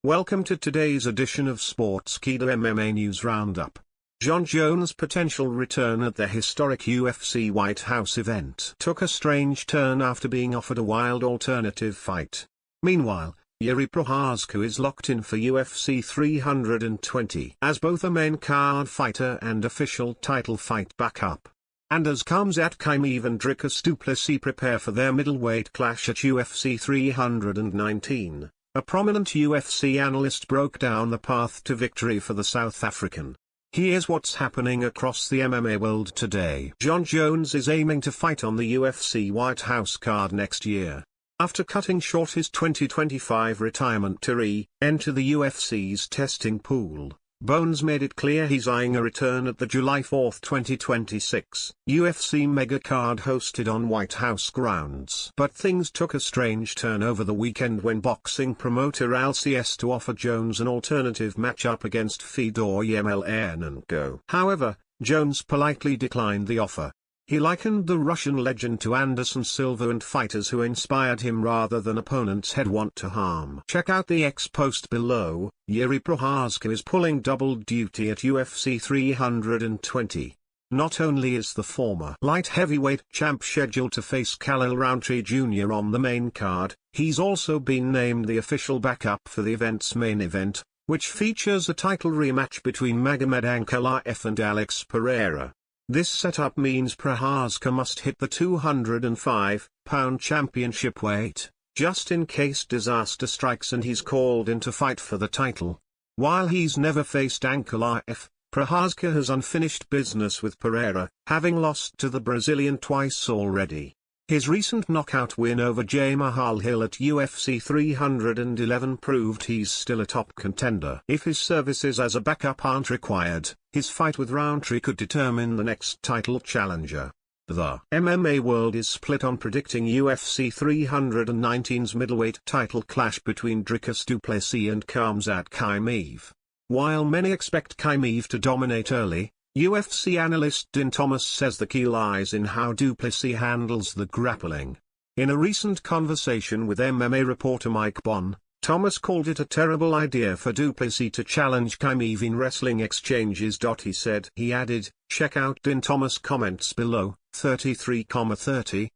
Welcome to today's edition of Sportskeeda MMA News Roundup. Jon Jones' potential return at the historic UFC White House event took a strange turn after being offered a wild alternative fight. Meanwhile, Jiri Prochazka is locked in for UFC 320 as both a main card fighter and official title fight backup. And as Khamzat Chimaev and Dricus du Plessis prepare for their middleweight clash at UFC 319. A prominent UFC analyst broke down the path to victory for the South African. Here's what's happening across the MMA world today. Jon Jones is aiming to fight on the UFC White House card next year. After cutting short his 2025 retirement to re-enter the UFC's testing pool, Bones made it clear he's eyeing a return at the July 4, 2026 UFC mega card hosted on White House grounds. But things took a strange turn over the weekend when boxing promoter Alnazir to offer Jones an alternative matchup against Fedor Emelianenko. However, Jones politely declined the offer. He likened the Russian legend to Anderson Silva and fighters who inspired him rather than opponents he'd want to harm. Check out the X post below. Jiri Prochazka is pulling double duty at UFC 320. Not only is the former light heavyweight champ scheduled to face Khalil Rountree Jr. on the main card, he's also been named the official backup for the event's main event, which features a title rematch between Magomed Ankalaev and Alex Pereira. This setup means Prochazka must hit the 205-pound championship weight, just in case disaster strikes and he's called in to fight for the title. While he's never faced Ankalaev, Prochazka has unfinished business with Pereira, having lost to the Brazilian twice already. His recent knockout win over Jamahal Hill at UFC 311 proved he's still a top contender. If his services as a backup aren't required, his fight with Rountree could determine the next title challenger. The MMA world is split on predicting UFC 319's middleweight title clash between Dricus du Plessis and Khamzat Chimaev. While many expect Chimaev to dominate early, UFC analyst Din Thomas says the key lies in how du Plessis handles the grappling. In a recent conversation with MMA reporter Mike Bonn, Thomas called it a terrible idea for du Plessis to challenge Chimaev in wrestling exchanges. He said, he added, check out Din Thomas' comments below, 33,30,